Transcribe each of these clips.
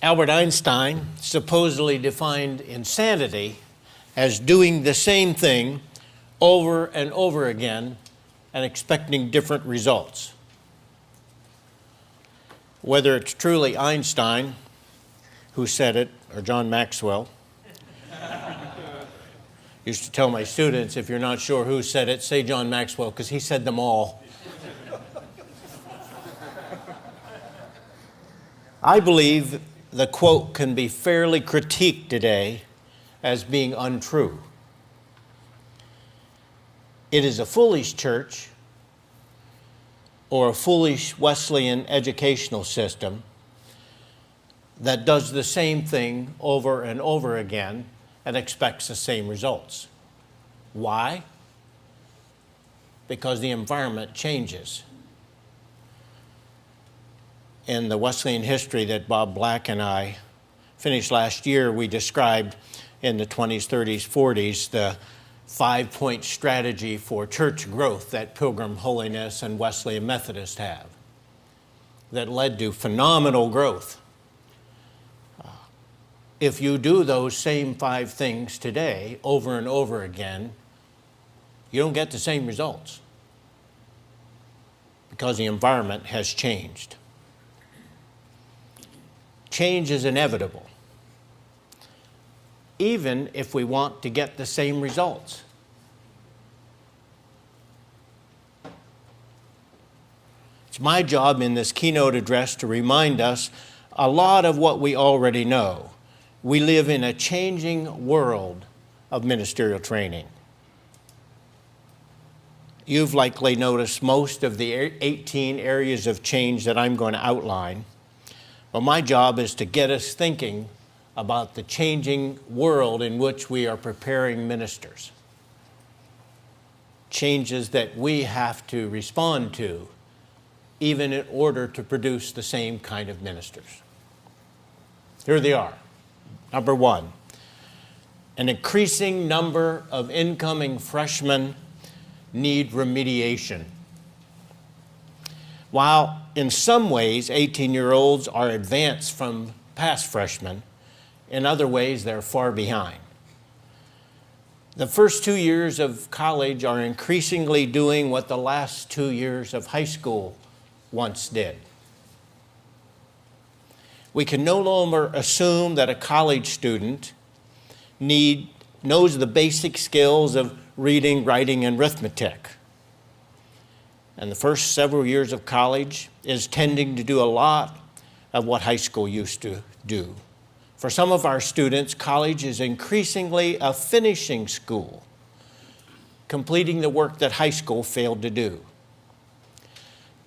Albert Einstein supposedly defined insanity as doing the same thing over and over again and expecting different results. Whether it's truly Einstein who said it or John Maxwell. Used to tell my students, if you're not sure who said it, say John Maxwell, because he said them all. I believe the quote can be fairly critiqued today as being untrue. It is a foolish church or a foolish Wesleyan educational system that does the same thing over and over again and expects the same results. Why? Because the environment changes. In the Wesleyan history that Bob Black and I finished last year, we described in the 20s, 30s, 40s the 5-point strategy for church growth that Pilgrim Holiness and Wesleyan Methodist have that led to phenomenal growth. If you do those same 5 things today over and over again, you don't get the same results because the environment has changed. Change is inevitable, even if we want to get the same results. It's my job in this keynote address to remind us a lot of what we already know. We live in a changing world of ministerial training. You've likely noticed most of the 18 areas of change that I'm going to outline. But my job is to get us thinking about the changing world in which we are preparing ministers. Changes that we have to respond to, even in order to produce the same kind of ministers. Here they are. Number 1, an increasing number of incoming freshmen need remediation. While in some ways 18-year-olds are advanced from past freshmen, in other ways they're far behind. The first 2 years of college are increasingly doing what the last 2 years of high school once did. We can no longer assume that a college student knows the basic skills of reading, writing, and arithmetic. And the first several years of college is tending to do a lot of what high school used to do. For some of our students, college is increasingly a finishing school, completing the work that high school failed to do.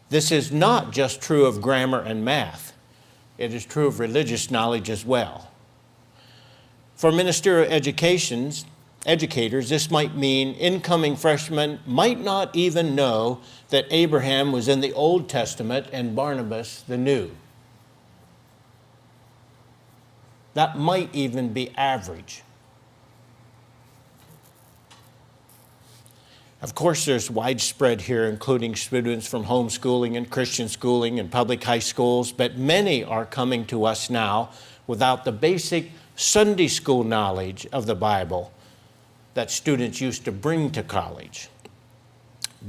This is not just true of grammar and math. It is true of religious knowledge as well. For ministerial educators, this might mean incoming freshmen might not even know that Abraham was in the Old Testament and Barnabas the New. That might even be average. Of course, there's widespread here, including students from homeschooling and Christian schooling and public high schools, but many are coming to us now without the basic Sunday school knowledge of the Bible that students used to bring to college.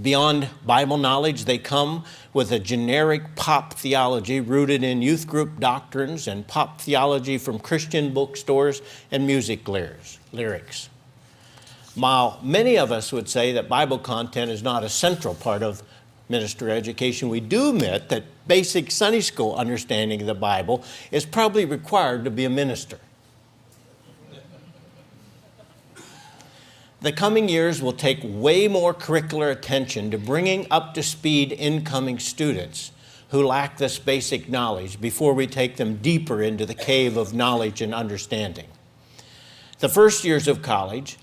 Beyond Bible knowledge, they come with a generic pop theology rooted in youth group doctrines and pop theology from Christian bookstores and music lyrics. While many of us would say that Bible content is not a central part of minister education, we do admit that basic Sunday school understanding of the Bible is probably required to be a minister. The coming years will take way more curricular attention to bringing up to speed incoming students who lack this basic knowledge before we take them deeper into the cave of knowledge and understanding. The first years of college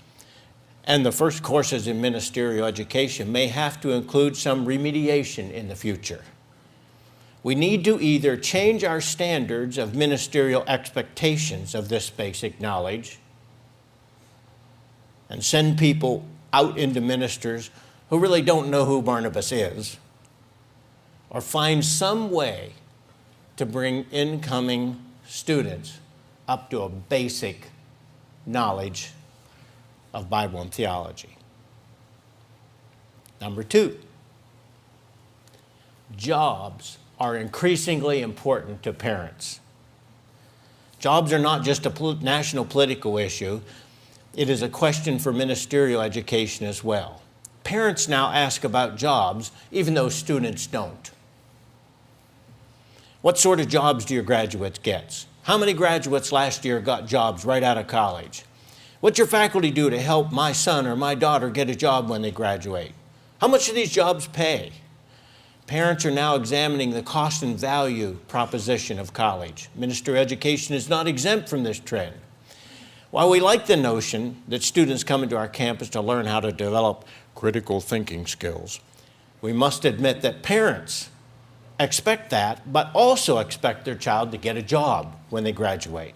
and the first courses in ministerial education may have to include some remediation in the future. We need to either change our standards of ministerial expectations of this basic knowledge and send people out into ministers who really don't know who Barnabas is, or find some way to bring incoming students up to a basic knowledge of Bible and theology. Number two, jobs are increasingly important to parents. Jobs are not just a national political issue. It is a question for ministerial education as well. Parents now ask about jobs, even though students don't. What sort of jobs do your graduates get? How many graduates last year got jobs right out of college? What's your faculty do to help my son or my daughter get a job when they graduate? How much do these jobs pay? Parents are now examining the cost and value proposition of college. Ministerial education is not exempt from this trend. While we like the notion that students come into our campus to learn how to develop critical thinking skills, we must admit that parents expect that, but also expect their child to get a job when they graduate.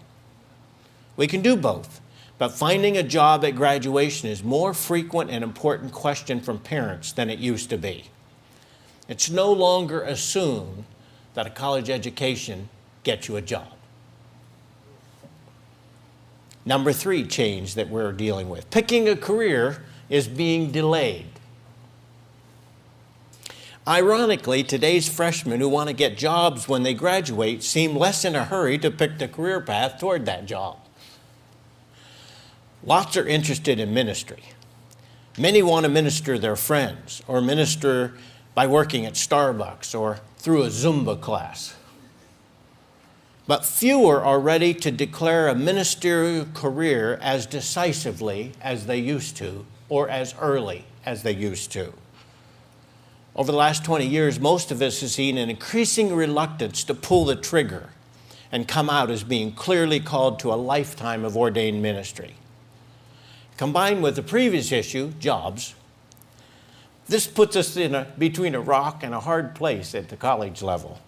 We can do both, but finding a job at graduation is a more frequent and important question from parents than it used to be. It's no longer assumed that a college education gets you a job. Number three change that we're dealing with. Picking a career is being delayed. Ironically, today's freshmen who want to get jobs when they graduate seem less in a hurry to pick the career path toward that job. Lots are interested in ministry. Many want to minister their friends or minister by working at Starbucks or through a Zumba class. But fewer are ready to declare a ministerial career as decisively as they used to or as early as they used to. Over the last 20 years, most of us have seen an increasing reluctance to pull the trigger and come out as being clearly called to a lifetime of ordained ministry. Combined with the previous issue, jobs, this puts us between a rock and a hard place at the college level.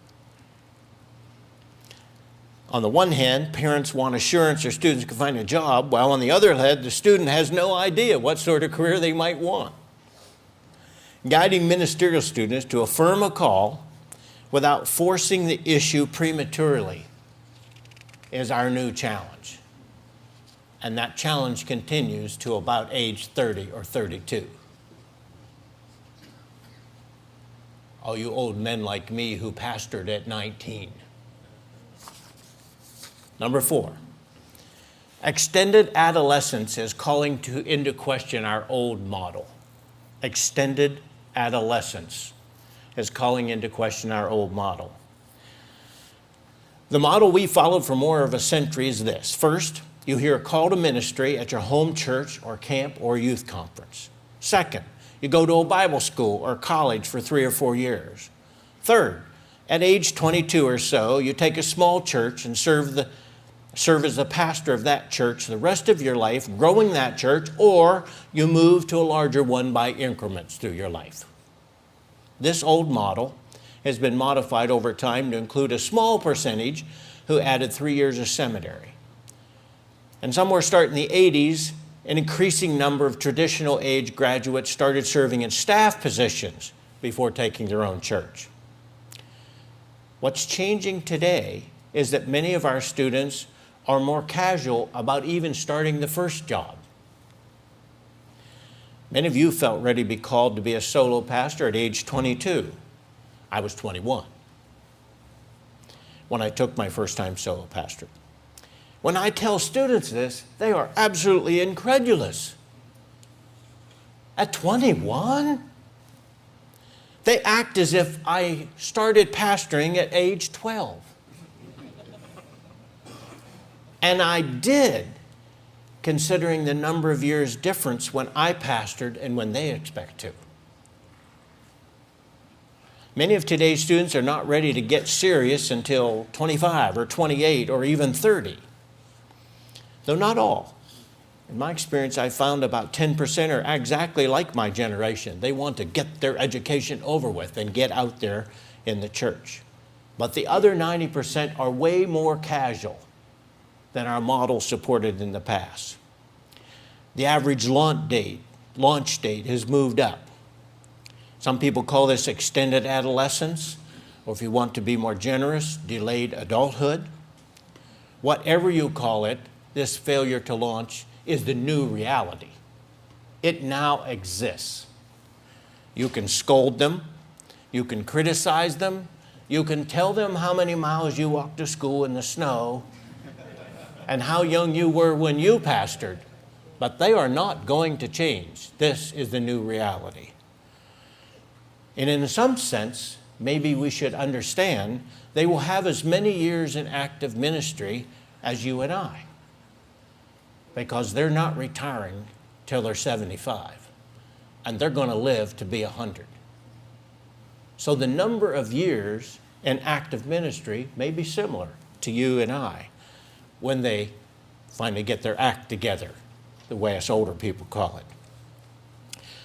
On the one hand, parents want assurance their students can find a job, while on the other hand, the student has no idea what sort of career they might want. Guiding ministerial students to affirm a call without forcing the issue prematurely is our new challenge. And that challenge continues to about age 30 or 32. All you old men like me who pastored at 19. Number four, extended adolescence is calling into question our old model. Extended adolescence is calling into question our old model. The model we followed for more of a century is this. First, you hear a call to ministry at your home church or camp or youth conference. Second, you go to a Bible school or college for 3 or 4 years. Third, at age 22 or so, you take a small church and serve as the pastor of that church the rest of your life, growing that church, or you move to a larger one by increments through your life. This old model has been modified over time to include a small percentage who added 3 years of seminary. And somewhere starting in the 80s, an increasing number of traditional age graduates started serving in staff positions before taking their own church. What's changing today is that many of our students are more casual about even starting the first job. Many of you felt ready to be called to be a solo pastor at age 22. I was 21 when I took my first time solo pastor. When I tell students this, they are absolutely incredulous. At 21? They act as if I started pastoring at age 12. And I did, considering the number of years difference when I pastored and when they expect to. Many of today's students are not ready to get serious until 25 or 28 or even 30. Though not all. In my experience, I found about 10% are exactly like my generation. They want to get their education over with and get out there in the church. But the other 90% are way more casual than our model supported in the past. The average launch date has moved up. Some people call this extended adolescence, or if you want to be more generous, delayed adulthood. whatever you call it, this failure to launch is the new reality. It now exists. You can scold them, you can criticize them, you can tell them how many miles you walked to school in the snow and how young you were when you pastored, but they are not going to change. This is the new reality. And in some sense, maybe we should understand they will have as many years in active ministry as you and I, because they're not retiring till they're 75, and they're going to live to be 100. So the number of years in active ministry may be similar to you and I when they finally get their act together, the way us older people call it.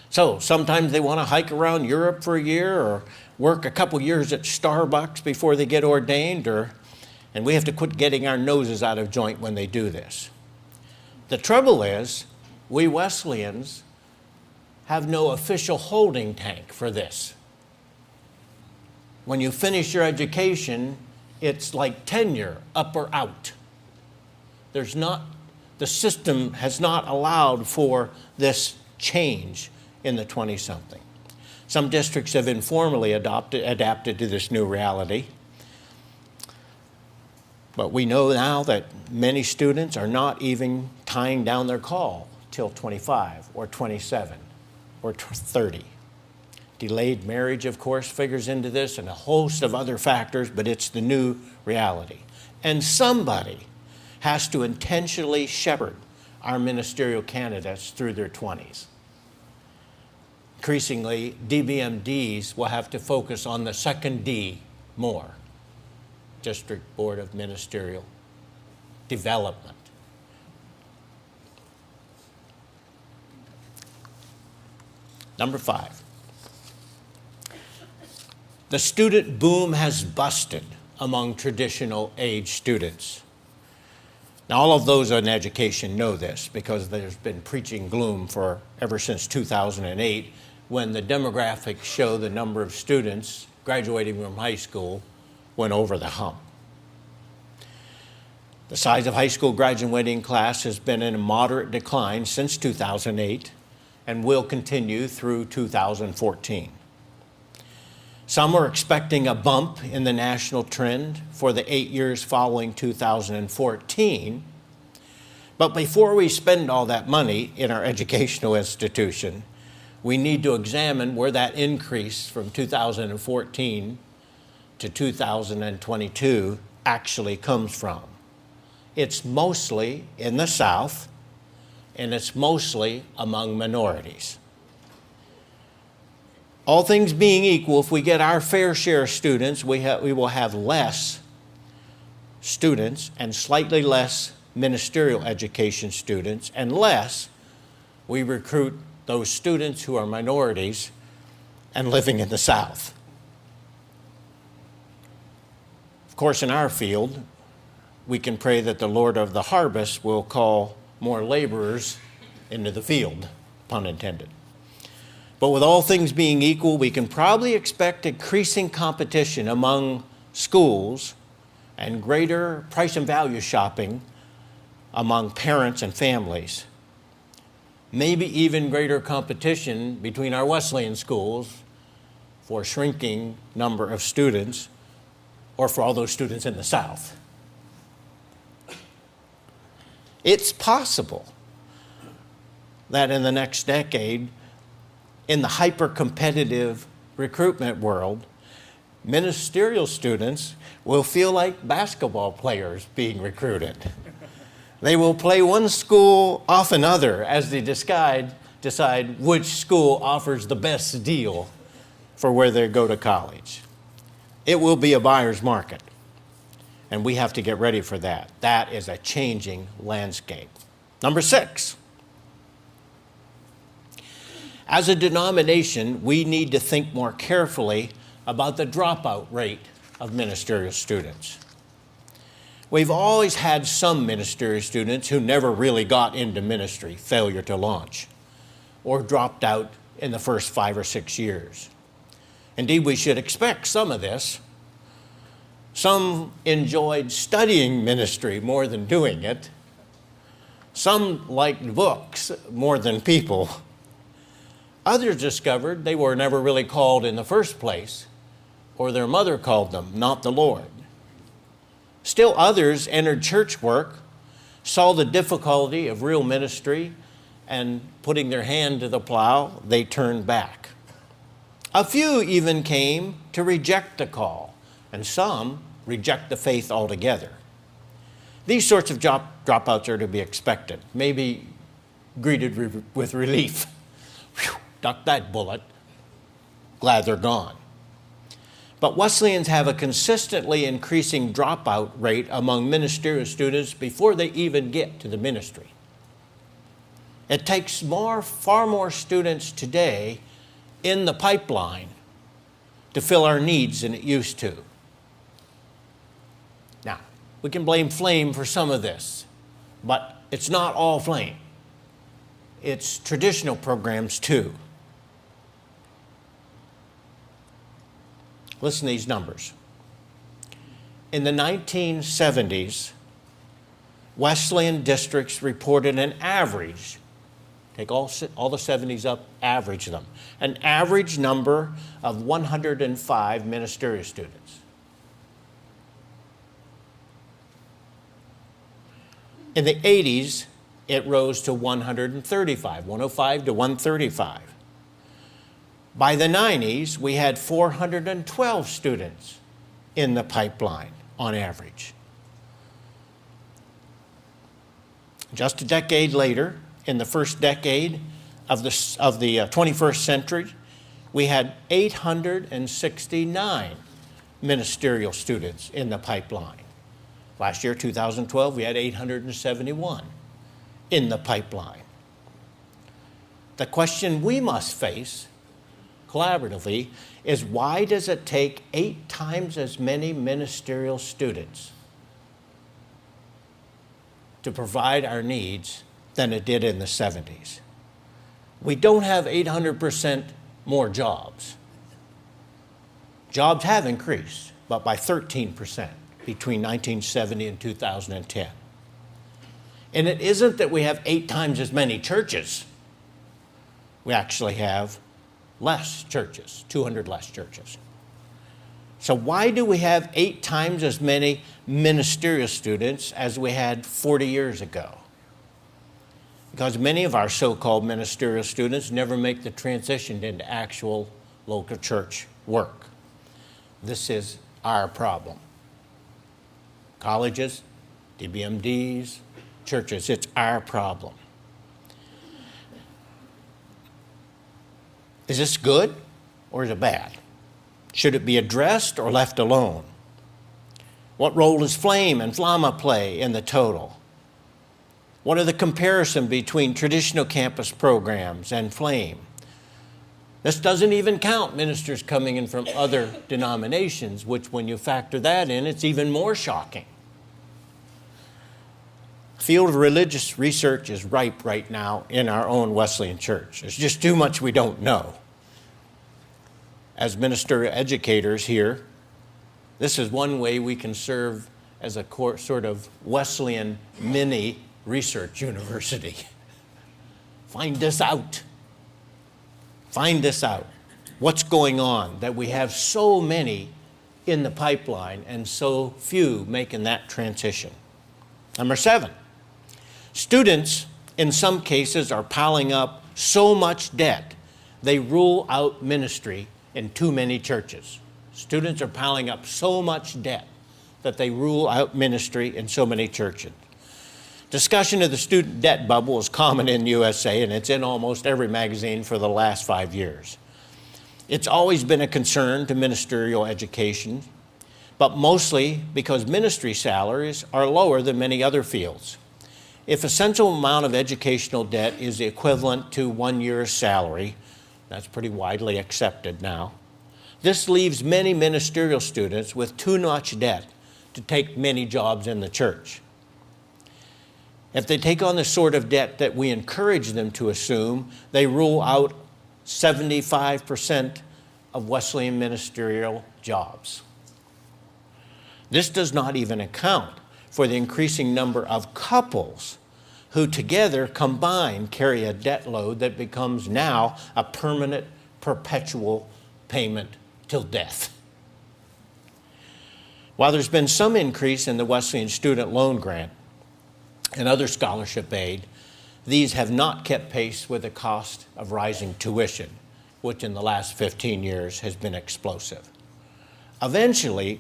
So sometimes they want to hike around Europe for a year or work a couple years at Starbucks before they get ordained, and we have to quit getting our noses out of joint when they do this. The trouble is, we Wesleyans have no official holding tank for this. When you finish your education, it's like tenure, up or out. The system has not allowed for this change in the 20-something. Some districts have informally adapted to this new reality. But we know now that many students are not even tying down their call till 25 or 27 or 30. Delayed marriage, of course, figures into this and a host of other factors, but it's the new reality. And somebody has to intentionally shepherd our ministerial candidates through their 20s. Increasingly, DBMDs will have to focus on the second D more. District Board of Ministerial Development. Number 5. The student boom has busted among traditional age students. Now, all of those in education know this because there's been preaching gloom for ever since 2008, when the demographics show the number of students graduating from high school went over the hump. The size of high school graduating class has been in a moderate decline since 2008 and will continue through 2014. Some are expecting a bump in the national trend for the 8 years following 2014. But before we spend all that money in our educational institution, we need to examine where that increase from 2014 to 2022 actually comes from. It's mostly in the South, and it's mostly among minorities. All things being equal, if we get our fair share of students, we will have less students and slightly less ministerial education students, unless we recruit those students who are minorities and living in the South. Of course, in our field, we can pray that the Lord of the harvest will call more laborers into the field, pun intended. But with all things being equal, we can probably expect increasing competition among schools and greater price and value shopping among parents and families. Maybe even greater competition between our Wesleyan schools for a shrinking number of students, or for all those students in the South. It's possible that in the next decade, in the hyper-competitive recruitment world, ministerial students will feel like basketball players being recruited. They will play one school off another as they decide which school offers the best deal for where they go to college. It will be a buyer's market, and we have to get ready for that. That is a changing landscape. Number 6. As a denomination, we need to think more carefully about the dropout rate of ministerial students. We've always had some ministerial students who never really got into ministry, failure to launch, or dropped out in the first 5 or 6 years. Indeed, we should expect some of this. Some enjoyed studying ministry more than doing it. Some liked books more than people. Others discovered they were never really called in the first place, or their mother called them, not the Lord. Still others entered church work, saw the difficulty of real ministry, and putting their hand to the plow, they turned back. A few even came to reject the call, and some reject the faith altogether. These sorts of dropouts are to be expected, maybe greeted with relief. Whew, duck that bullet. Glad they're gone. But Wesleyans have a consistently increasing dropout rate among ministerial students before they even get to the ministry. It takes far more students today in the pipeline to fill our needs than it used to. Now, we can blame Flame for some of this, but it's not all Flame. It's traditional programs too. Listen to these numbers. In the 1970s, Wesleyan districts reported an average, take all the 70s up, average them, an average number of 105 ministerial students. In the 80s, it rose to 135, 105 to 135. By the 90s, we had 412 students in the pipeline on average. Just a decade later, in the first decade of the 21st century, we had 869 ministerial students in the pipeline. Last year, 2012, we had 871 in the pipeline. The question we must face collaboratively is, why does it take 8 times as many ministerial students to provide our needs than it did in the 70s? We don't have 800% more jobs. Jobs have increased, but by 13% between 1970 and 2010. And it isn't that we have 8 times as many churches. We actually have less churches, 200 less churches. So why do we have 8 times as many ministerial students as we had 40 years ago? Because many of our so-called ministerial students never make the transition into actual local church work. This is our problem. Colleges, DBMDs, churches, it's our problem. Is this good or is it bad? Should it be addressed or left alone? What role does Flame and Flama play in the total? What are the comparison between traditional campus programs and Flame? This doesn't even count ministers coming in from other denominations, which when you factor that in, it's even more shocking. The field of religious research is ripe right now in our own Wesleyan Church. There's just too much we don't know. As ministerial educators here, this is one way we can serve as a sort of Wesleyan mini research university. Find this out. Find this out. What's going on that we have so many in the pipeline and so few making that transition? Number 7, students in some cases are piling up so much debt they rule out ministry in too many churches. Students are piling up so much debt that they rule out ministry in so many churches. Discussion of the student debt bubble is common in the USA, and it's in almost every magazine for the last 5 years. It's always been a concern to ministerial education, but mostly because ministry salaries are lower than many other fields. If a central amount of educational debt is the equivalent to 1 year's salary, that's pretty widely accepted now, this leaves many ministerial students with too much debt to take many jobs in the church. If they take on the sort of debt that we encourage them to assume, they rule out 75% of Wesleyan ministerial jobs. This does not even account for the increasing number of couples who together combined carry a debt load that becomes now a permanent, perpetual payment till death. While there's been some increase in the Wesleyan Student Loan Grant and other scholarship aid, these have not kept pace with the cost of rising tuition, which in the last 15 years has been explosive. Eventually,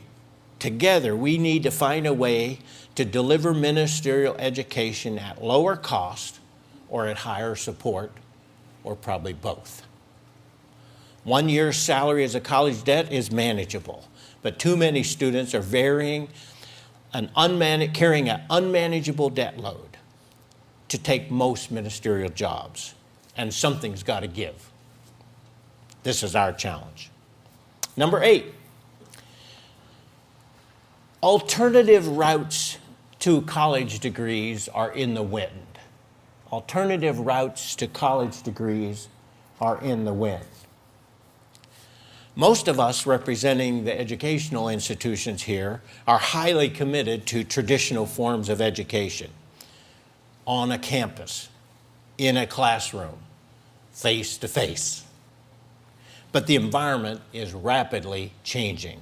together, we need to find a way to deliver ministerial education at lower cost or at higher support, or probably both. 1 year's salary as a college debt is manageable, but too many students are carrying an unmanageable debt load to take most ministerial jobs, and something's got to give. This is our challenge. Number 8, alternative routes to college degrees are in the wind. Alternative routes to college degrees are in the wind. Most of us representing the educational institutions here are highly committed to traditional forms of education on a campus, in a classroom, face to face. But the environment is rapidly changing.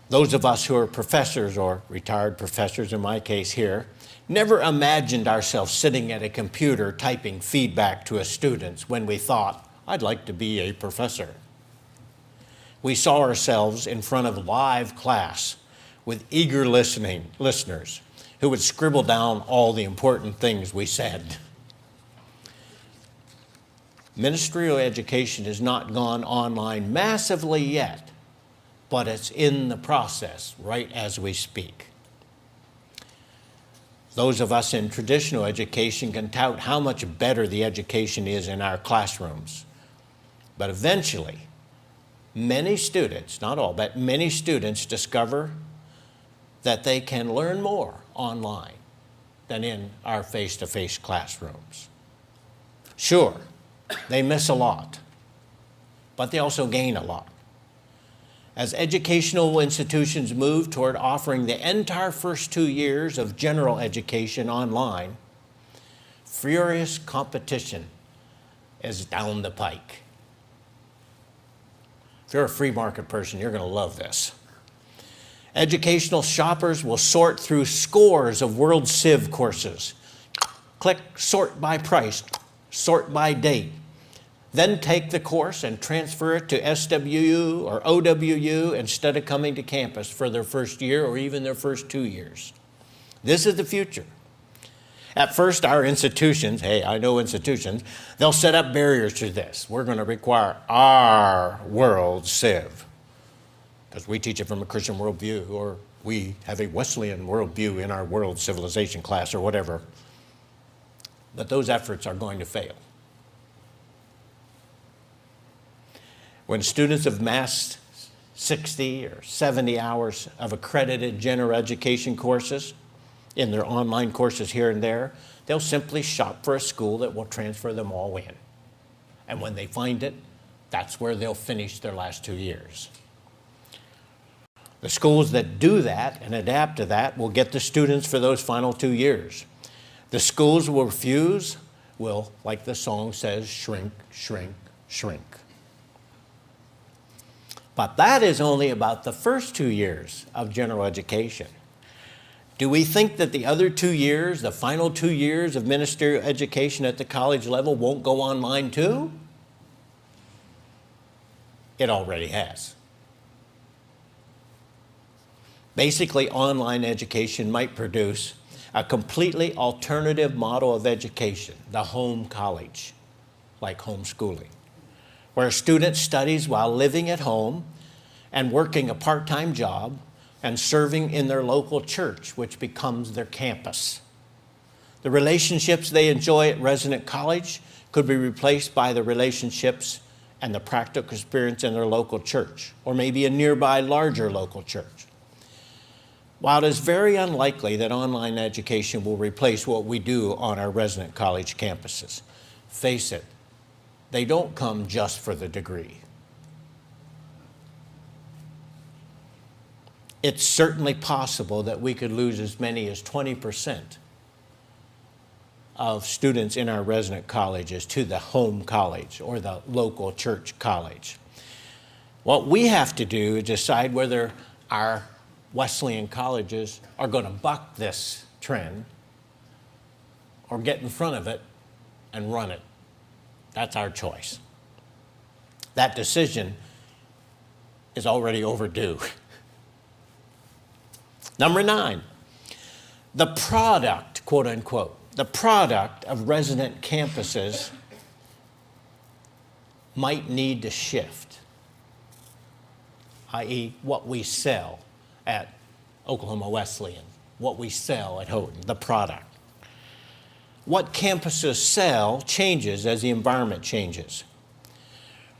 Those of us who are professors, or retired professors in my case here, never imagined ourselves sitting at a computer typing feedback to a student when we thought, I'd like to be a professor. We saw ourselves in front of live class with eager listeners who would scribble down all the important things we said. Ministerial education has not gone online massively yet, but it's in the process right as we speak. Those of us in traditional education can tout how much better the education is in our classrooms. But eventually, many students, not all, but many students discover that they can learn more online than in our face-to-face classrooms. Sure, they miss a lot, but they also gain a lot. As educational institutions move toward offering the entire first 2 years of general education online, furious competition is down the pike. If you're a free market person, you're going to love this. Educational shoppers will sort through scores of World Civ courses. Click sort by price, sort by date. Then take the course and transfer it to SWU or OWU instead of coming to campus for their first year or even their first 2 years. This is the future. At first, our institutions, hey, I know institutions, they'll set up barriers to this. We're going to require our World Civ, because we teach it from a Christian worldview, or we have a Wesleyan worldview in our world civilization class, or whatever. But those efforts are going to fail. When students have amassed 60 or 70 hours of accredited general education courses in their online courses here and there, they'll simply shop for a school that will transfer them all in. And when they find it, that's where they'll finish their last 2 years. The schools that do that and adapt to that will get the students for those final 2 years. The schools will refuse will, like the song says, shrink, shrink, shrink. But that is only about the first 2 years of general education. Do we think that the other 2 years, the final 2 years of ministerial education at the college level, won't go online too? It already has. Basically, online education might produce a completely alternative model of education, the home college, like homeschooling, where a student studies while living at home and working a part-time job and serving in their local church, which becomes their campus. The relationships they enjoy at resident college could be replaced by the relationships and the practical experience in their local church, or maybe a nearby larger local church. While it is very unlikely that online education will replace what we do on our resident college campuses, face it, they don't come just for the degree. it's certainly possible that we could lose as many as 20% of students in our resident colleges to the home college or the local church college. What we have to do is decide whether our Wesleyan colleges are going to buck this trend or get in front of it and run it. That's our choice. That decision is already overdue. Number 9, the product, quote unquote, the product of resident campuses might need to shift, i.e. what we sell at Oklahoma Wesleyan, what we sell at Houghton, the product. What campuses sell changes as the environment changes.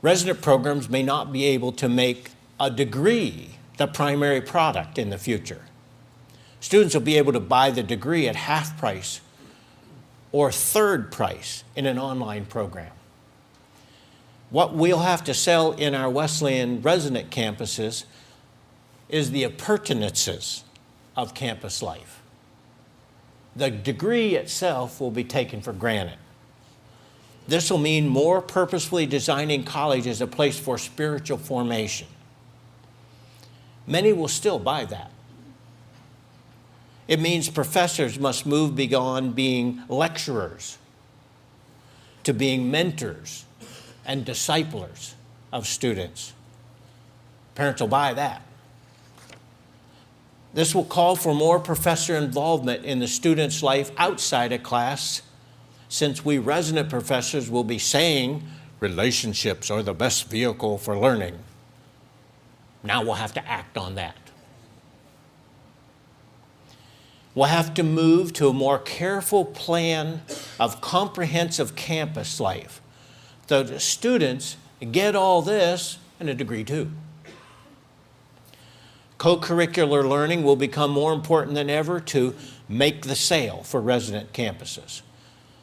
Resident programs may not be able to make a degree the primary product in the future. Students will be able to buy the degree at half price or third price in an online program. What we'll have to sell in our Wesleyan resident campuses is the appurtenances of campus life. The degree itself will be taken for granted. This will mean more purposefully designing college as a place for spiritual formation. Many will still buy that. It means professors must move beyond being lecturers to being mentors and disciplers of students. Parents will buy that. This will call for more professor involvement in the student's life outside of class, since we resident professors will be saying relationships are the best vehicle for learning. Now we'll have to act on that. We'll have to move to a more careful plan of comprehensive campus life, so that students get all this and a degree too. Co-curricular learning will become more important than ever to make the sale for resident campuses,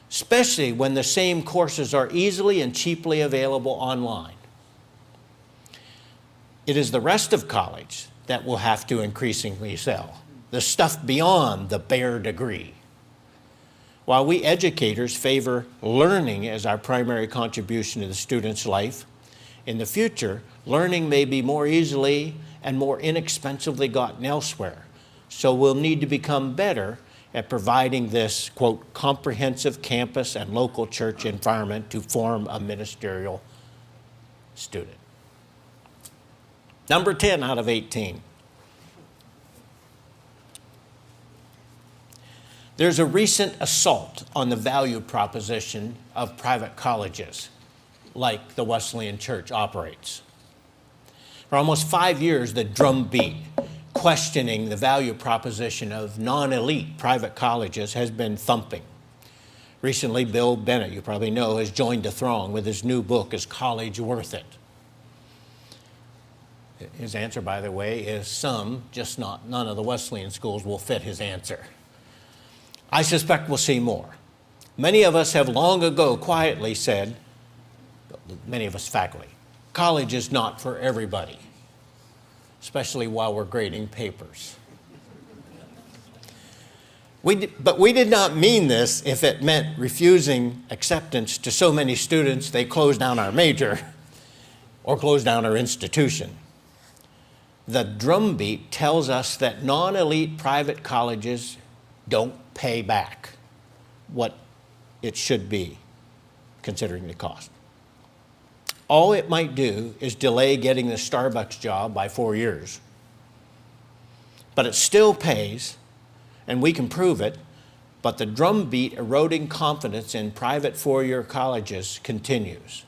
especially when the same courses are easily and cheaply available online. It is the rest of college that will have to increasingly sell, the stuff beyond the bare degree. While we educators favor learning as our primary contribution to the student's life, in the future, learning may be more easily and more inexpensively gotten elsewhere. So we'll need to become better at providing this, quote, comprehensive campus and local church environment to form a ministerial student. Number 10 out of 18. There's a recent assault on the value proposition of private colleges, like the Wesleyan Church operates. For almost 5 years, the drumbeat questioning the value proposition of non-elite private colleges has been thumping. Recently, Bill Bennett, you probably know, has joined the throng with his new book, Is College Worth It? His answer, by the way, is some, just not none of the Wesleyan schools will fit his answer. I suspect we'll see more. Many of us have long ago quietly said, many of us faculty, college is not for everybody, especially while we're grading papers. But we did not mean this if it meant refusing acceptance to so many students they closed down our major or closed down our institution. The drumbeat tells us that non-elite private colleges don't pay back what it should be, considering the cost. All it might do is delay getting the Starbucks job by 4 years. But it still pays, and we can prove it, but the drumbeat eroding confidence in private four-year colleges continues.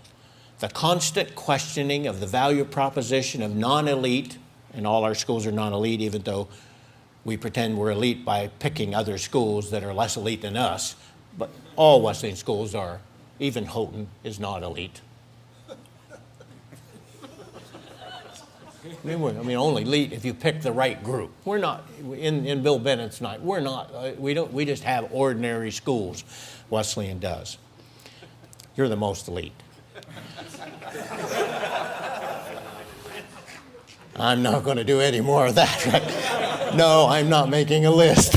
The constant questioning of the value proposition of non-elite, and all our schools are non-elite, even though we pretend we're elite by picking other schools that are less elite than us, but all Wesleyan schools are, even Houghton is not elite. I mean, only elite if you pick the right group. We're not, in Bill Bennett's night, we're not, we just have ordinary schools. Wesleyan does. You're the most elite. I'm not going to do any more of that, right? No, I'm not making a list.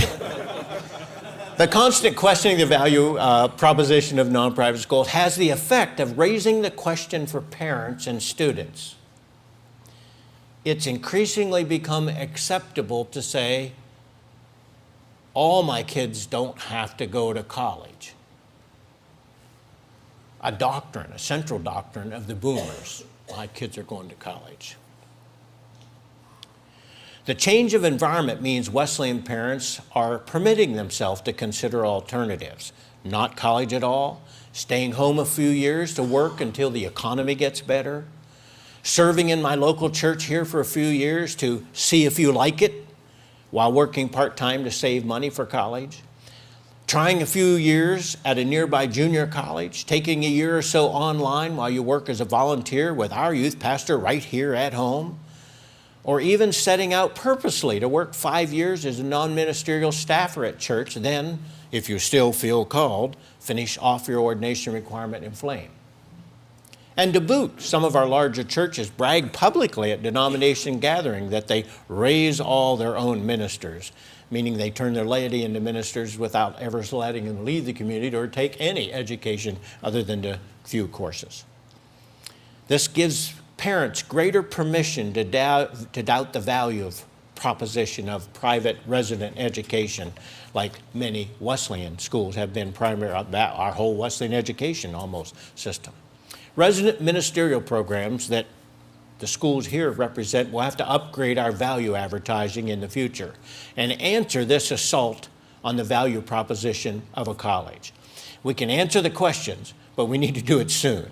The constant questioning the value proposition of non-private schools has the effect of raising the question for parents and students. It's increasingly become acceptable to say, all my kids don't have to go to college. A doctrine, a central doctrine of the boomers. My kids are going to college. The change of environment means Wesleyan parents are permitting themselves to consider alternatives. Not college at all, staying home a few years to work until the economy gets better, serving in my local church here for a few years to see if you like it while working part-time to save money for college, trying a few years at a nearby junior college, taking a year or so online while you work as a volunteer with our youth pastor right here at home, or even setting out purposely to work 5 years as a non-ministerial staffer at church, then, if you still feel called, finish off your ordination requirement in flame. And to boot, some of our larger churches brag publicly at denomination gathering that they raise all their own ministers, meaning they turn their laity into ministers without ever letting them leave the community or take any education other than a few courses. This gives parents greater permission to doubt the value of proposition of private resident education, like many Wesleyan schools have been primary, our whole Wesleyan education almost system. Resident ministerial programs that the schools here represent will have to upgrade our value advertising in the future and answer this assault on the value proposition of a college. We can answer the questions, but we need to do it soon.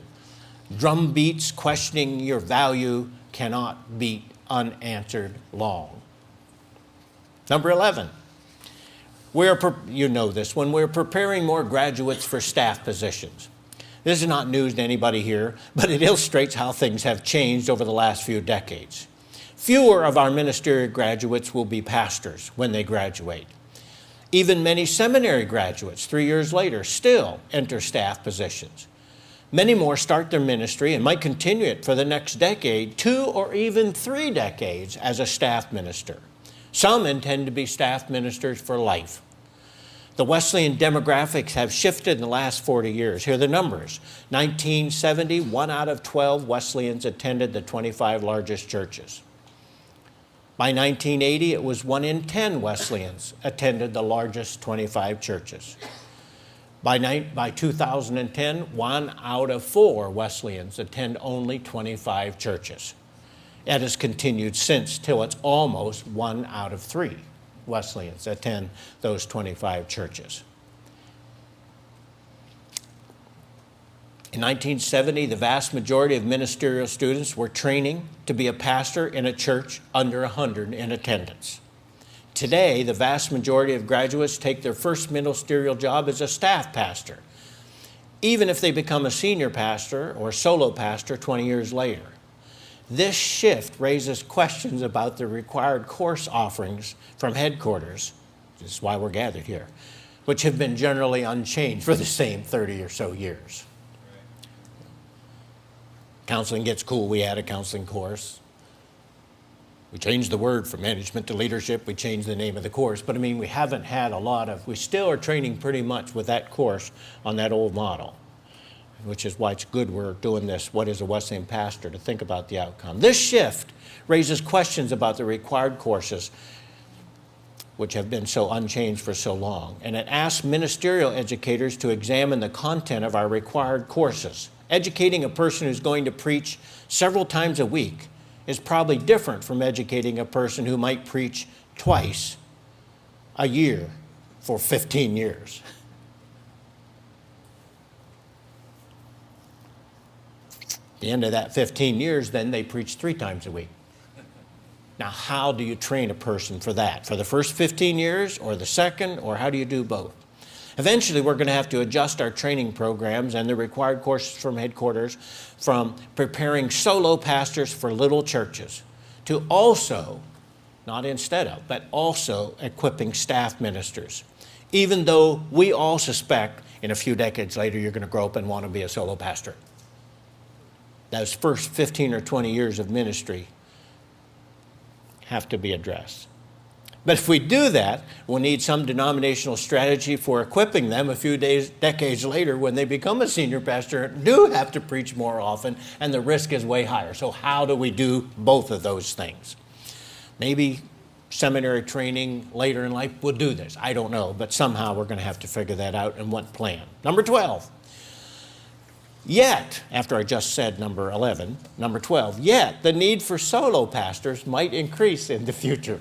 Drum beats questioning your value cannot beat unanswered long. Number 11, you know this, when we're preparing more graduates for staff positions. This is not news to anybody here, but it illustrates how things have changed over the last few decades. Fewer of our ministerial graduates will be pastors when they graduate. Even many seminary graduates 3 years later still enter staff positions. Many more start their ministry and might continue it for the next decade, 2 or even 3 decades as a staff minister. Some intend to be staff ministers for life. The Wesleyan demographics have shifted in the last 40 years. Here are the numbers. 1970, 1 out of 12 Wesleyans attended the 25 largest churches. By 1980, it was 1 in 10 Wesleyans attended the largest 25 churches. By 2010, 1 out of 4 Wesleyans attend only 25 churches. It has continued since till it's almost 1 out of 3 Wesleyans attend those 25 churches. In 1970, the vast majority of ministerial students were training to be a pastor in a church under 100 in attendance. Today, the vast majority of graduates take their first ministerial job as a staff pastor, even if they become a senior pastor or solo pastor 20 years later. This shift raises questions about the required course offerings from headquarters, this is why we're gathered here, which have been generally unchanged for the same 30 or so years. Counseling gets cool, we add a counseling course. We changed the word from management to leadership, we changed the name of the course, but I mean, we haven't had we still are training pretty much with that course on that old model, which is why it's good we're doing this, what is a Wesleyan pastor, to think about the outcome. This shift raises questions about the required courses, which have been so unchanged for so long, and it asks ministerial educators to examine the content of our required courses. Educating a person who's going to preach several times a week is probably different from educating a person who might preach twice a year for 15 years. At the end of that 15 years, then they preach 3 times a week. Now, how do you train a person for that? For the first 15 years or the second, or how do you do both? Eventually, we're going to have to adjust our training programs and the required courses from headquarters from preparing solo pastors for little churches to also, not instead of, but also equipping staff ministers. Even though we all suspect in a few decades later, you're going to grow up and want to be a solo pastor. Those first 15 or 20 years of ministry have to be addressed. But if we do that, we'll need some denominational strategy for equipping them a few decades later when they become a senior pastor and do have to preach more often, and the risk is way higher. So how do we do both of those things? Maybe seminary training later in life will do this. I don't know, but somehow we're going to have to figure that out and what plan. Number 12. Yet, after I just said number 11, number 12, yet the need for solo pastors might increase in the future.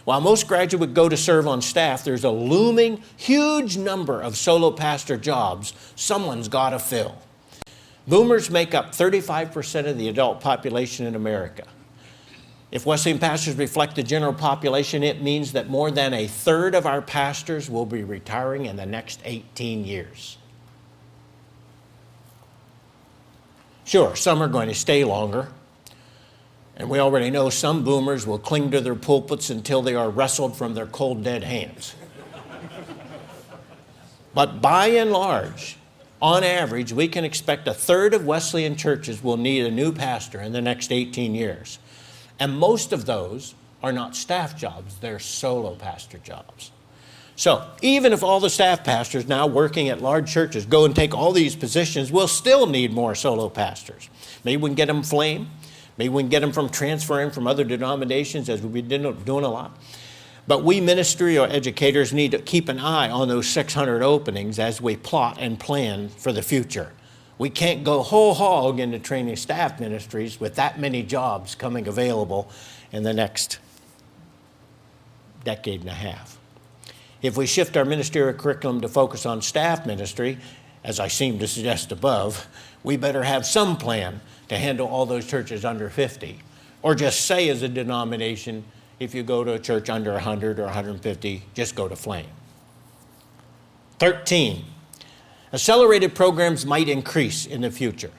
While most graduates go to serve on staff, there's a looming huge number of solo pastor jobs someone's got to fill. Boomers make up 35% of the adult population in America. If Wesleyan pastors reflect the general population, it means that more than a third of our pastors will be retiring in the next 18 years. Sure, some are going to stay longer. And we already know some boomers will cling to their pulpits until they are wrestled from their cold, dead hands. But by and large, on average, we can expect a third of Wesleyan churches will need a new pastor in the next 18 years. And most of those are not staff jobs, they're solo pastor jobs. So even if all the staff pastors now working at large churches go and take all these positions, we'll still need more solo pastors. Maybe we can get them flame. Maybe we can get them from transferring from other denominations, as we've been doing a lot. But we ministry or educators need to keep an eye on those 600 openings as we plot and plan for the future. We can't go whole hog into training staff ministries with that many jobs coming available in the next decade and a half. If we shift our ministerial curriculum to focus on staff ministry, as I seem to suggest above, we better have some plan to handle all those churches under 50. Or just say as a denomination, if you go to a church under 100 or 150, just go to flame. 13, accelerated programs might increase in the future.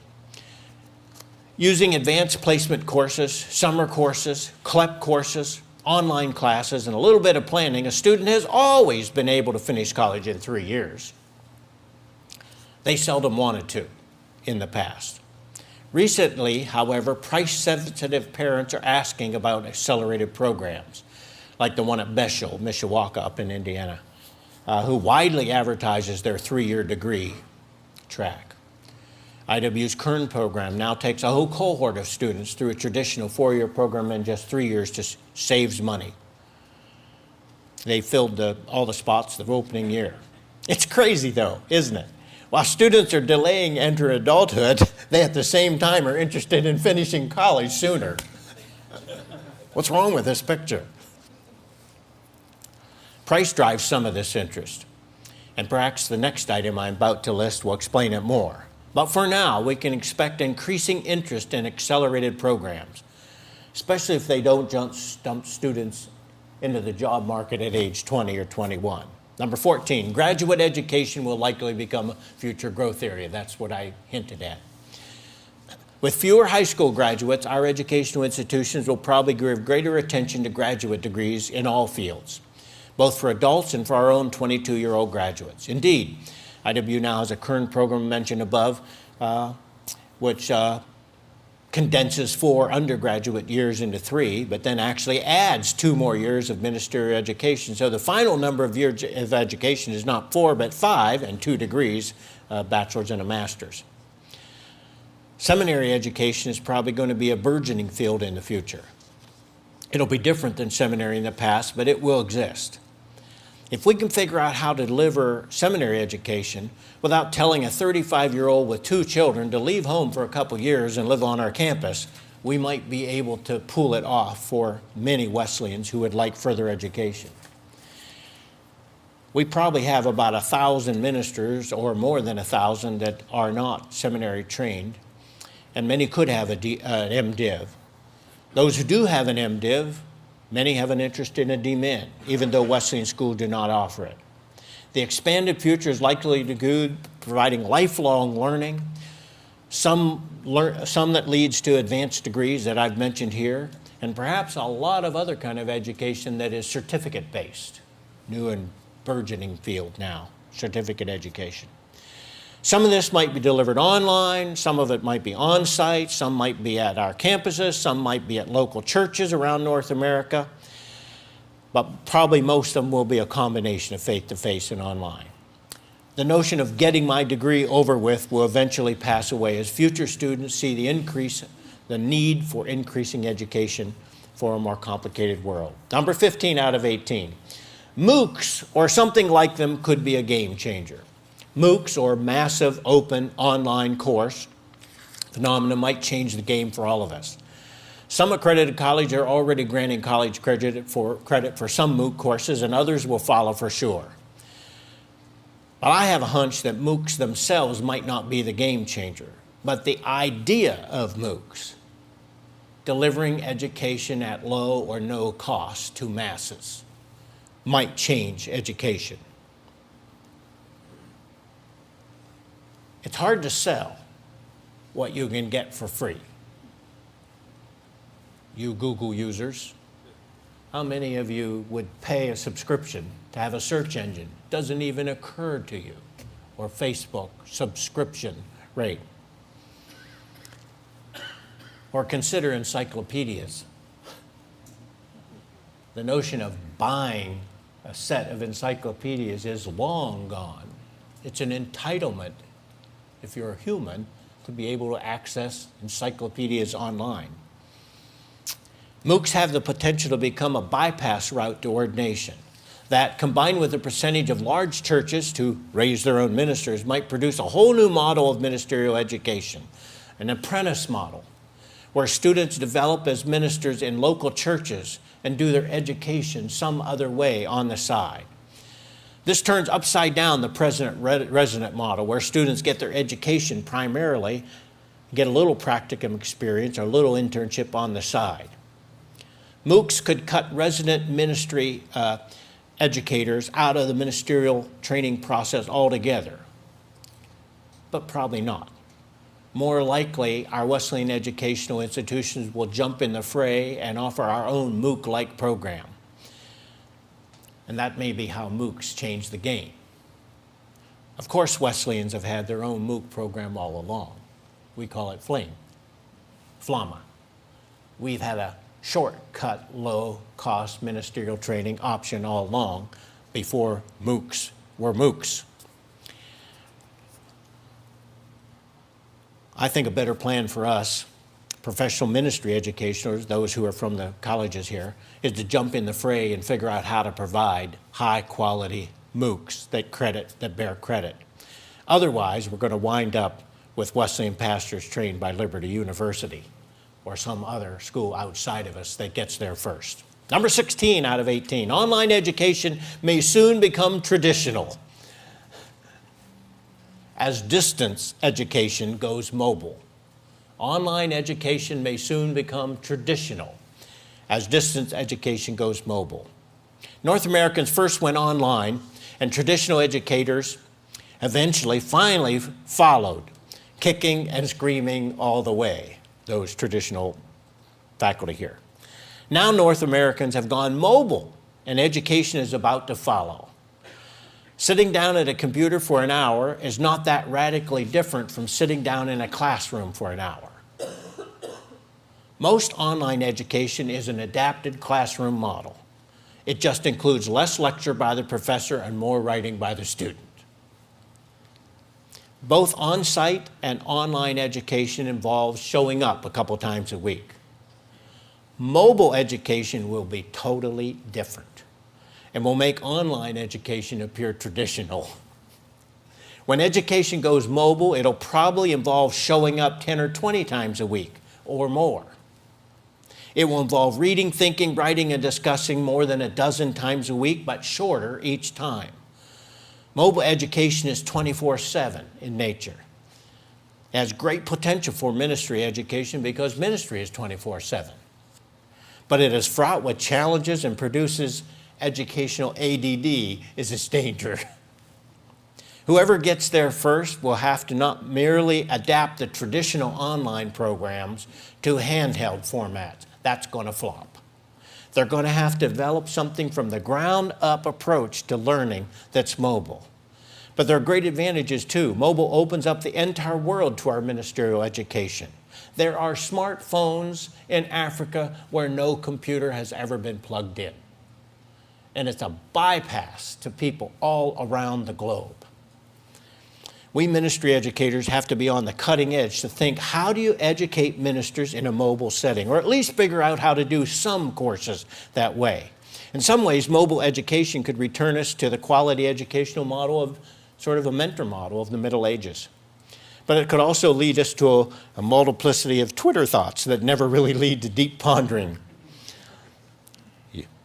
Using advanced placement courses, summer courses, CLEP courses, online classes, and a little bit of planning, a student has always been able to finish college in 3 years. They seldom wanted to in the past. Recently, however, price-sensitive parents are asking about accelerated programs, like the one at Beshel, Mishawaka up in Indiana, who widely advertises their 3-year degree track. IW's current program now takes a whole cohort of students through a traditional 4-year program in just 3 years, just saves money. They filled all the spots the opening year. It's crazy though, isn't it? While students are delaying enter adulthood, they at the same time are interested in finishing college sooner. What's wrong with this picture? Price drives some of this interest, and perhaps the next item I'm about to list will explain it more. But for now, we can expect increasing interest in accelerated programs, especially if they don't dump students into the job market at age 20 or 21. Number 14, graduate education will likely become a future growth area. That's what I hinted at. With fewer high school graduates, our educational institutions will probably give greater attention to graduate degrees in all fields, both for adults and for our own 22-year-old graduates. Indeed, IW now has a current program mentioned above, which condenses 4 undergraduate years into 3, but then actually adds 2 more years of ministerial education. So the final number of years of education is not 4, but 5, and 2 degrees, a bachelor's and a master's. Seminary education is probably going to be a burgeoning field in the future. It'll be different than seminary in the past, but it will exist. If we can figure out how to deliver seminary education without telling a 35-year-old with 2 children to leave home for a couple years and live on our campus, we might be able to pull it off for many Wesleyans who would like further education. We probably have about 1,000 ministers or more than 1,000 that are not seminary trained, and many could have an MDiv. Those who do have an MDiv, many have an interest in a DMin, even though Wesleyan schools do not offer it. The expanded future is likely to include providing lifelong learning, some that leads to advanced degrees that I've mentioned here, and perhaps a lot of other kind of education that is certificate-based, new and burgeoning field now, certificate education. Some of this might be delivered online, some of it might be on-site, some might be at our campuses, some might be at local churches around North America. but probably most of them will be a combination of face-to-face and online. The notion of getting my degree over with will eventually pass away as future students see the need for increasing education for a more complicated world. Number 15 out of 18. MOOCs, or something like them, could be a game changer. MOOCs, or massive open online course phenomenon, might change the game for all of us. Some accredited colleges are already granting college credit for some MOOC courses, and others will follow for sure. But I have a hunch that MOOCs themselves might not be the game changer, but the idea of MOOCs, delivering education at low or no cost to masses, might change education. It's hard to sell what you can get for free. You Google users, how many of you would pay a subscription to have a search engine? Doesn't even occur to you. Or Facebook subscription rate. Or consider encyclopedias. The notion of buying a set of encyclopedias is long gone. It's an entitlement, if you're a human, to be able to access encyclopedias online. MOOCs have the potential to become a bypass route to ordination that, combined with a percentage of large churches to raise their own ministers, might produce a whole new model of ministerial education, an apprentice model, where students develop as ministers in local churches and do their education some other way on the side. This turns upside down the present resident model, where students get their education primarily, get a little practicum experience or a little internship on the side. MOOCs could cut resident ministry educators out of the ministerial training process altogether, but probably not. More likely, our Wesleyan educational institutions will jump in the fray and offer our own MOOC-like program. And that may be how MOOCs change the game. Of course, Wesleyans have had their own MOOC program all along. We call it FLAMA. We've had a shortcut, low-cost ministerial training option all along before MOOCs were MOOCs. I think a better plan for us, professional ministry educators, those who are from the colleges here, is to jump in the fray and figure out how to provide high-quality MOOCs that bear credit. Otherwise, we're going to wind up with Wesleyan pastors trained by Liberty University or some other school outside of us that gets there first. Number 16 out of 18, online education may soon become traditional as distance education goes mobile. Online education may soon become traditional as distance education goes mobile. North Americans first went online, and traditional educators finally followed, kicking and screaming all the way, those traditional faculty here. Now North Americans have gone mobile, and education is about to follow. Sitting down at a computer for an hour is not that radically different from sitting down in a classroom for an hour. Most online education is an adapted classroom model. It just includes less lecture by the professor and more writing by the student. Both on-site and online education involves showing up a couple times a week. Mobile education will be totally different and will make online education appear traditional. When education goes mobile, it'll probably involve showing up 10 or 20 times a week or more. It will involve reading, thinking, writing, and discussing more than a dozen times a week, but shorter each time. Mobile education is 24/7 in nature. It has great potential for ministry education because ministry is 24/7. But it is fraught with challenges and produces educational ADD is its danger. Whoever gets there first will have to not merely adapt the traditional online programs to handheld formats. That's going to flop. They're going to have to develop something from the ground up approach to learning that's mobile. But there are great advantages too. Mobile opens up the entire world to our ministerial education. There are smartphones in Africa where no computer has ever been plugged in. and it's a bypass to people all around the globe. We ministry educators have to be on the cutting edge to think, how do you educate ministers in a mobile setting, or at least figure out how to do some courses that way. In some ways, mobile education could return us to the quality educational model of sort of a mentor model of the Middle Ages. But it could also lead us to a multiplicity of Twitter thoughts that never really lead to deep pondering.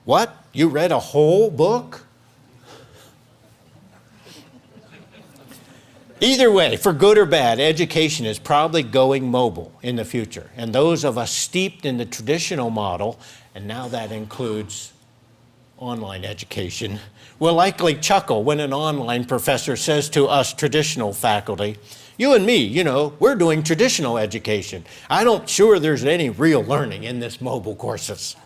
What? You read a whole book? Either way, for good or bad, education is probably going mobile in the future. And those of us steeped in the traditional model, and now that includes online education, will likely chuckle when an online professor says to us traditional faculty, you and me, we're doing traditional education. I'm not sure there's any real learning in this mobile courses.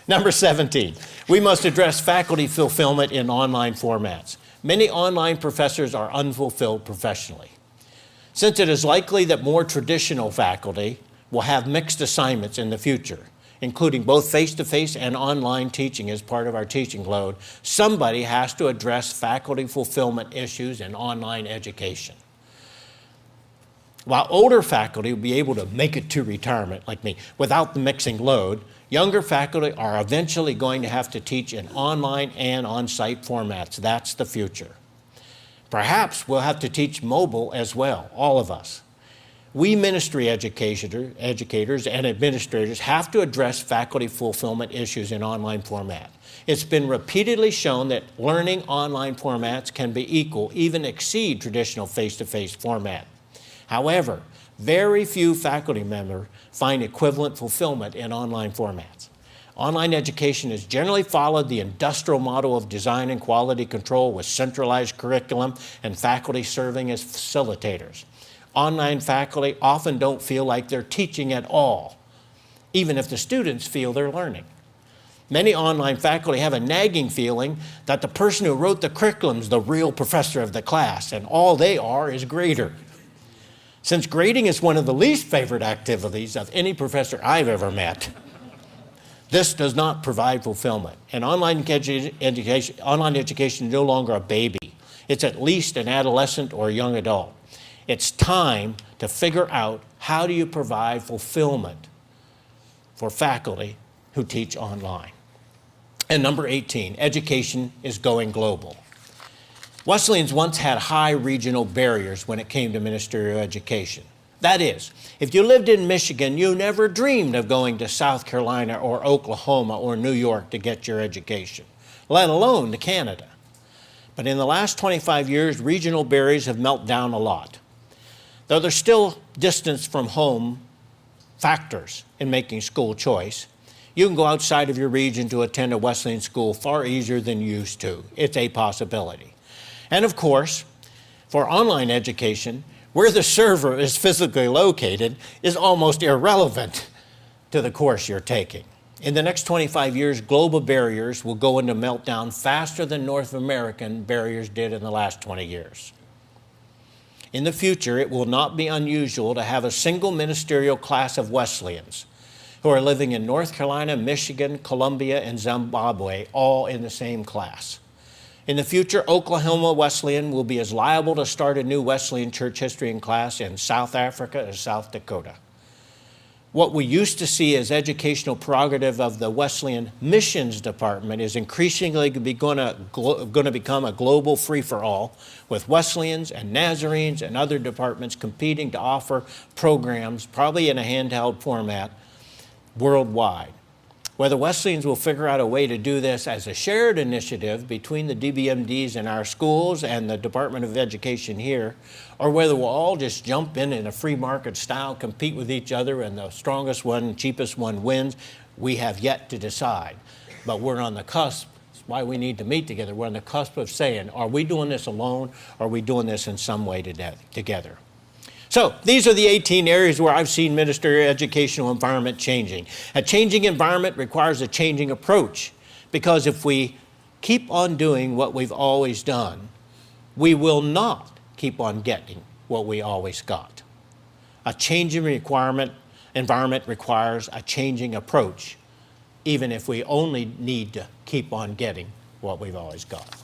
Number 17, we must address faculty fulfillment in online formats. Many online professors are unfulfilled professionally. Since it is likely that more traditional faculty will have mixed assignments in the future, including both face-to-face and online teaching as part of our teaching load, somebody has to address faculty fulfillment issues in online education. While older faculty will be able to make it to retirement, like me, without the mixing load, younger faculty are eventually going to have to teach in online and on-site formats. That's the future. Perhaps we'll have to teach mobile as well, all of us. We ministry educators and administrators have to address faculty fulfillment issues in online format. It's been repeatedly shown that learning online formats can be equal, even exceed traditional face-to-face format. However, very few faculty members find equivalent fulfillment in online formats. Online education has generally followed the industrial model of design and quality control with centralized curriculum and faculty serving as facilitators. Online faculty often don't feel like they're teaching at all, even if the students feel they're learning. Many online faculty have a nagging feeling that the person who wrote the curriculum is the real professor of the class, and all they are is grader. Since grading is one of the least favorite activities of any professor I've ever met, this does not provide fulfillment. And online education is no longer a baby. It's at least an adolescent or a young adult. It's time to figure out, how do you provide fulfillment for faculty who teach online? And number 18, education is going global. Wesleyans once had high regional barriers when it came to ministerial education. That is, if you lived in Michigan, you never dreamed of going to South Carolina or Oklahoma or New York to get your education, let alone to Canada. But in the last 25 years, regional barriers have melted down a lot. Though there's still distance from home factors in making school choice, you can go outside of your region to attend a Wesleyan school far easier than you used to. It's a possibility. And of course, for online education, where the server is physically located is almost irrelevant to the course you're taking. In the next 25 years, global barriers will go into meltdown faster than North American barriers did in the last 20 years. In the future, it will not be unusual to have a single ministerial class of Wesleyans who are living in North Carolina, Michigan, Colombia, and Zimbabwe, all in the same class. In the future, Oklahoma Wesleyan will be as liable to start a new Wesleyan Church history in class in South Africa as South Dakota. What we used to see as educational prerogative of the Wesleyan Missions Department is increasingly going to become a global free-for-all, with Wesleyans and Nazarenes and other departments competing to offer programs, probably in a handheld format, worldwide. Whether Wesleyans will figure out a way to do this as a shared initiative between the DBMDs in our schools and the Department of Education here, or whether we'll all just jump in a free market style, compete with each other, and the strongest one, cheapest one wins, we have yet to decide. But we're on the cusp. That's why we need to meet together. We're on the cusp of saying, are we doing this alone, or are we doing this in some way together? So these are the 18 areas where I've seen ministerial educational environment changing. A changing environment requires a changing approach, because if we keep on doing what we've always done, we will not keep on getting what we always got. A changing environment requires a changing approach even if we only need to keep on getting what we've always got.